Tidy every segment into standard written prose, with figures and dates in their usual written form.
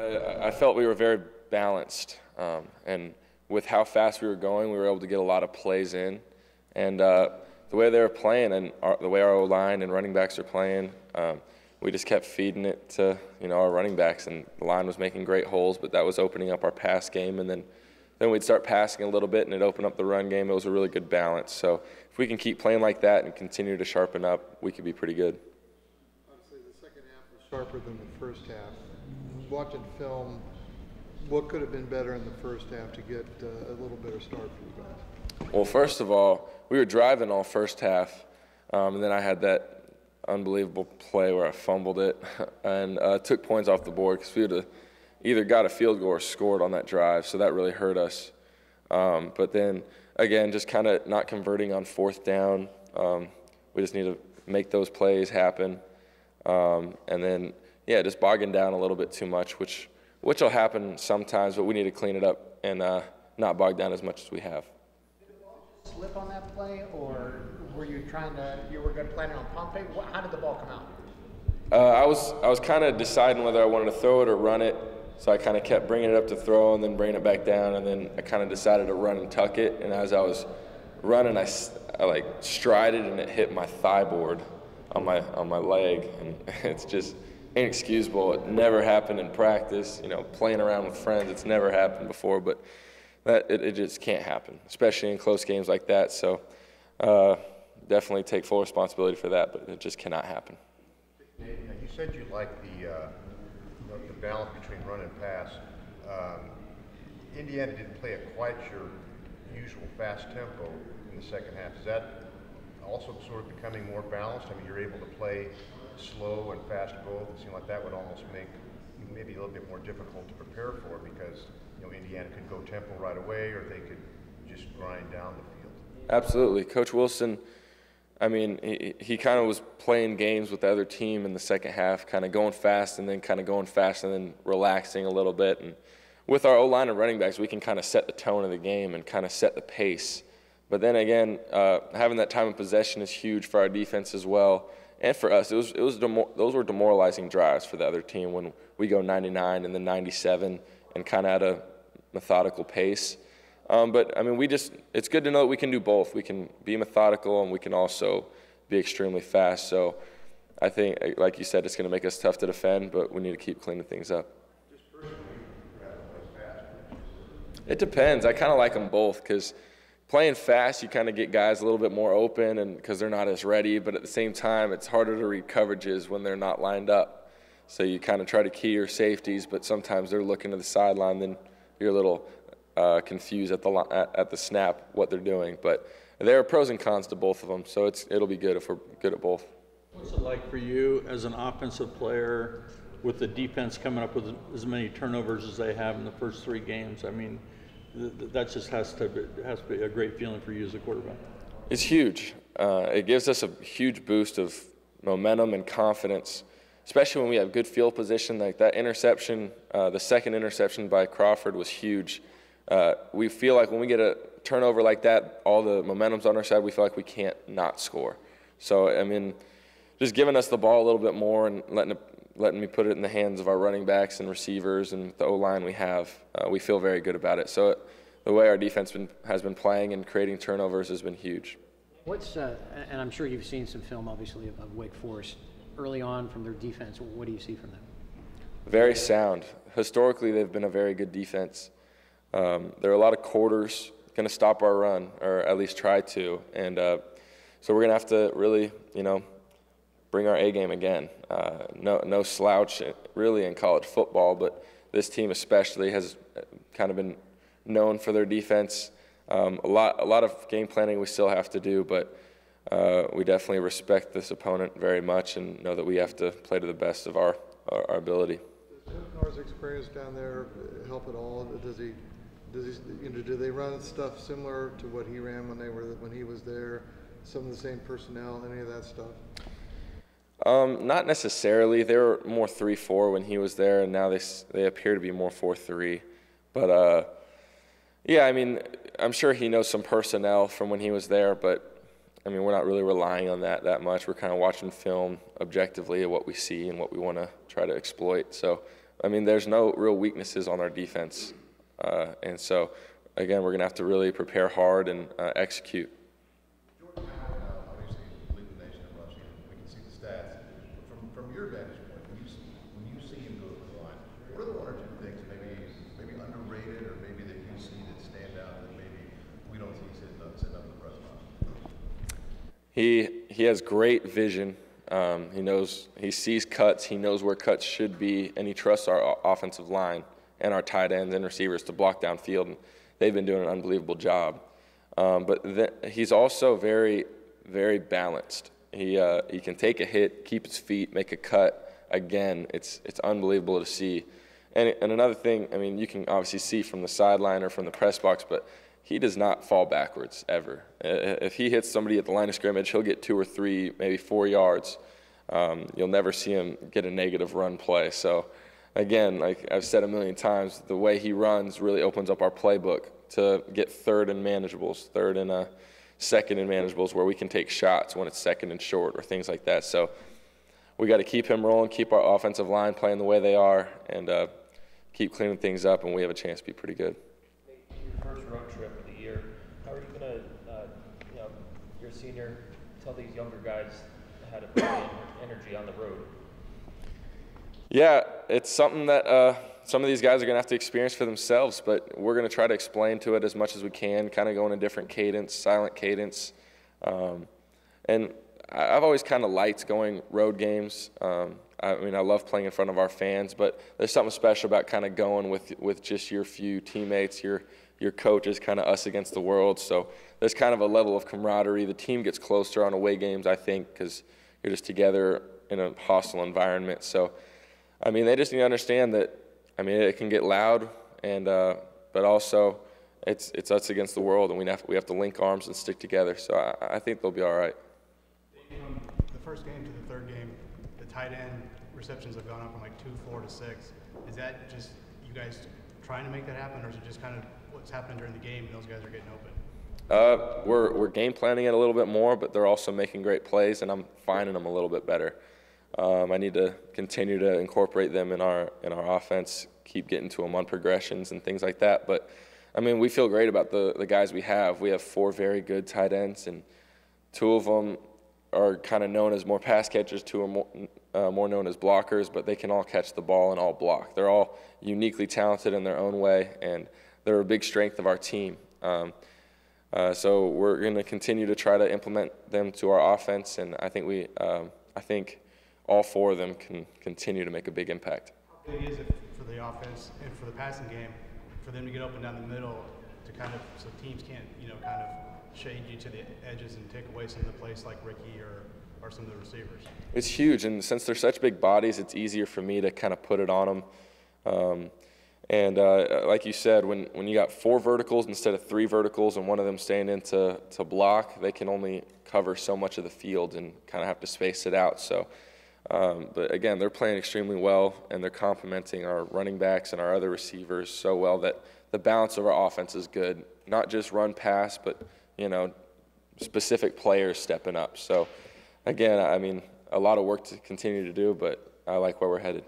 I felt we were very balanced, and with how fast we were going, we were able to get a lot of plays in. And the way they were playing and the way our O-line and running backs are playing, we just kept feeding it to our running backs, and the line was making great holes, but that was opening up our pass game. And then we'd start passing a little bit, and it'd open up the run game. It was a really good balance. So if we can keep playing like that and continue to sharpen up, we could be pretty good. Obviously, the second half was sharper than the first half. Watching film, what could have been better in the first half to get a little better start for you guys? Well, first of all, we were driving all first half, and then I had that unbelievable play where I fumbled it and took points off the board because we would have either got a field goal or scored on that drive, so that really hurt us. But then, again, just kind of not converting on fourth down. We just need to make those plays happen. And then, yeah, just bogging down a little bit too much, which will happen sometimes, but we need to clean it up and not bog down as much as we have. Did the ball slip on that play, or were you planning on pumping? How did the ball come out? I was kind of deciding whether I wanted to throw it or run it, so I kind of kept bringing it up to throw and then bringing it back down, and then I kind of decided to run and tuck it. And as I was running, I like strided and it hit my thigh board on my leg, and it's just inexcusable. It never happened in practice. Playing around with friends, it's never happened before, but it just can't happen, especially in close games like that. So definitely take full responsibility for that, but it just cannot happen. Nate, you said you like the balance between run and pass. Indiana didn't play at quite your usual fast tempo in the second half. Is that also sort of becoming more balanced? I mean, you're able to play slow and fast both. It seemed like that would almost make you maybe a little bit more difficult to prepare for, because Indiana could go tempo right away, or they could just grind down the field. Absolutely. Coach Wilson, I mean, he kind of was playing games with the other team in the second half, kind of going fast and then kind of going fast and then relaxing a little bit. And with our O-line and running backs, we can kind of set the tone of the game and kind of set the pace. But then again, having that time of possession is huge for our defense as well. And for us, those were demoralizing drives for the other team when we go 99 and then 97 and kind of at a methodical pace. But, I mean, it's good to know that we can do both. We can be methodical and we can also be extremely fast. So I think, like you said, it's going to make us tough to defend, but we need to keep cleaning things up. It depends. I kind of like them both, because playing fast, you kind of get guys a little bit more open and because they're not as ready, but at the same time, it's harder to read coverages when they're not lined up. So you kind of try to key your safeties, but sometimes they're looking to the sideline, then you're a little confused at the snap what they're doing. But there are pros and cons to both of them, so it'll be good if we're good at both. What's it like for you as an offensive player with the defense coming up with as many turnovers as they have in the first 3 games? I mean, that just has to be a great feeling for you as a quarterback. It's huge. It gives us a huge boost of momentum and confidence, especially when we have good field position. Like that interception, the second interception by Crawford was huge. We feel like when we get a turnover like that, all the momentum's on our side, we feel like we can't not score. So, I mean, just giving us the ball a little bit more and letting me put it in the hands of our running backs and receivers and the O-line we have, we feel very good about it. So the way our defense has been playing and creating turnovers has been huge. And I'm sure you've seen some film, obviously, of Wake Forest early on from their defense. What do you see from them? Very sound. Historically, they've been a very good defense. There are a lot of quarters going to stop our run, or at least try to. And so we're going to have to really, bring our A game again. No slouch really in college football, but this team especially has kind of been known for their defense. A lot of game planning we still have to do, but we definitely respect this opponent very much and know that we have to play to the best of our ability. Does Nor's experience down there help at all? Do they run stuff similar to what he ran when he was there? Some of the same personnel, any of that stuff? Not necessarily. They were more 3-4 when he was there, and now they appear to be more 4-3. But yeah, I mean, I'm sure he knows some personnel from when he was there, but I mean, we're not really relying on that much. We're kind of watching film objectively of what we see and what we want to try to exploit. So I mean, there's no real weaknesses on our defense. And so, again, we're going to have to really prepare hard and execute. Obviously, lead the nation in rushing. We can see the stats. From your vantage point, when you see him go to the line, what are the one or two things maybe underrated or maybe that you see that stand out that maybe we don't see sitting up in the press box? He has great vision. He sees cuts, he knows where cuts should be, and he trusts our offensive line and our tight ends and receivers to block downfield. And they've been doing an unbelievable job. He's also very, very balanced. He can take a hit, keep his feet, make a cut. Again, it's unbelievable to see. And another thing, I mean, you can obviously see from the sideline or from the press box, but he does not fall backwards ever. If he hits somebody at the line of scrimmage, he'll get 2 or 3, maybe 4 yards. You'll never see him get a negative run play. So, again, like I've said a million times, the way he runs really opens up our playbook to get third and manageables, third and second and manageables where we can take shots when it's second and short or things like that. So we got to keep him rolling, keep our offensive line playing the way they are, and keep cleaning things up, and we have a chance to be pretty good. Your first road trip of the year, how are you going to, you're a senior, tell these younger guys how to put in energy on the road? Yeah, it's something that some of these guys are going to have to experience for themselves, but we're going to try to explain to it as much as we can, kind of go in a different cadence, silent cadence. And I've always kind of liked going road games. I mean, I love playing in front of our fans, but there's something special about kind of going with just your few teammates, your coaches, kind of us against the world. So there's kind of a level of camaraderie. The team gets closer on away games, I think, because you're just together in a hostile environment. So, I mean, they just need to understand that, I mean, it can get loud, and but also it's us against the world, and we have to link arms and stick together. So I think they'll be all right. From the first game to the third game, the tight end receptions have gone up from like 2, 4 to 6. Is that just you guys trying to make that happen, or is it just kind of what's happening during the game and those guys are getting open? We're game planning it a little bit more, but they're also making great plays, and I'm finding them a little bit better. I need to continue to incorporate them in our offense, keep getting to them on progressions and things like that. But I mean, we feel great about the guys we have. We have 4 very good tight ends, and 2 of them are kind of known as more pass catchers, 2 are more known as blockers, but they can all catch the ball and all block. They're all uniquely talented in their own way, and they're a big strength of our team. So we're going to continue to try to implement them to our offense, and I think all 4 of them can continue to make a big impact. How big is it for the offense and for the passing game for them to get open down the middle to kind of so teams can't kind of shade you to the edges and take away some of the plays like Ricky or some of the receivers? It's huge, and since they're such big bodies, it's easier for me to kind of put it on them. Like you said, when you got 4 verticals instead of 3 verticals and one of them staying in to block, they can only cover so much of the field and kind of have to space it out. So, but again, they're playing extremely well, and they're complementing our running backs and our other receivers so well that the balance of our offense is good. Not just run pass, but specific players stepping up. So, again, I mean, a lot of work to continue to do, but I like where we're headed.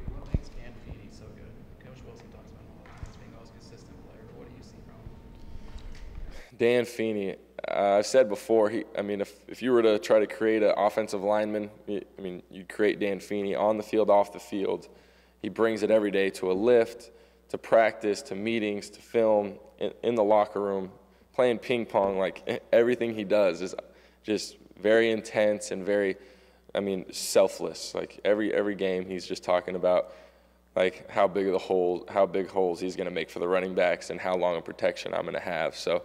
What makes Dan Feeney so good? Coach Wilson talks about him a lot as being the most consistent player. What do you see from him? Dan Feeney, I've said before, if you were to try to create an offensive lineman, you'd create Dan Feeney on the field, off the field. He brings it every day to a lift, to practice, to meetings, to film, in the locker room, playing ping pong. Like, everything he does is just very intense and very, selfless. Like, every game he's just talking about, like, how big holes he's going to make for the running backs and how long of protection I'm going to have. So,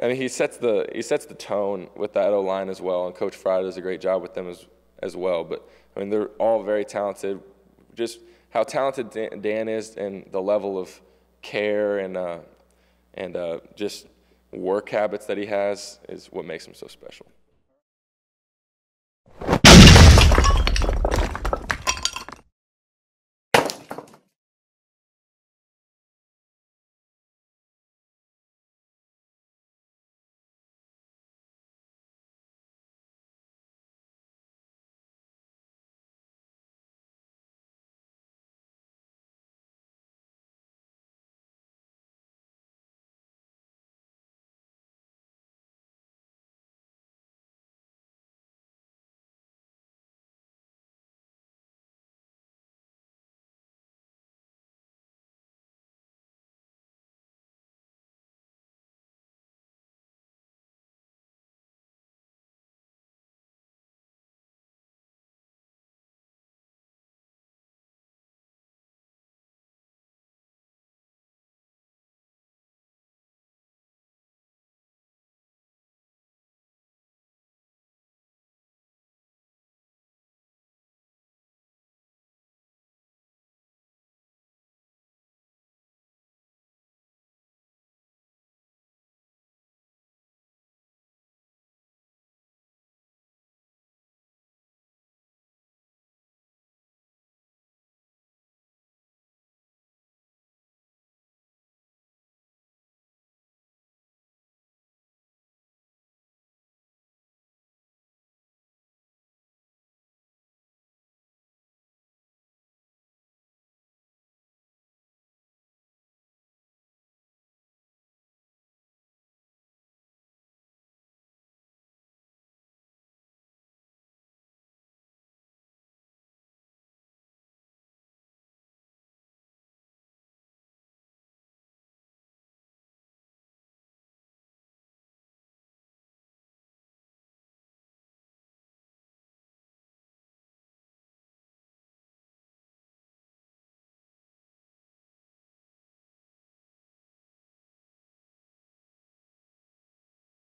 he sets the tone with that O-line as well, and Coach Fry does a great job with them as well. But, they're all very talented. Just how talented Dan is and the level of care and just work habits that he has is what makes him so special.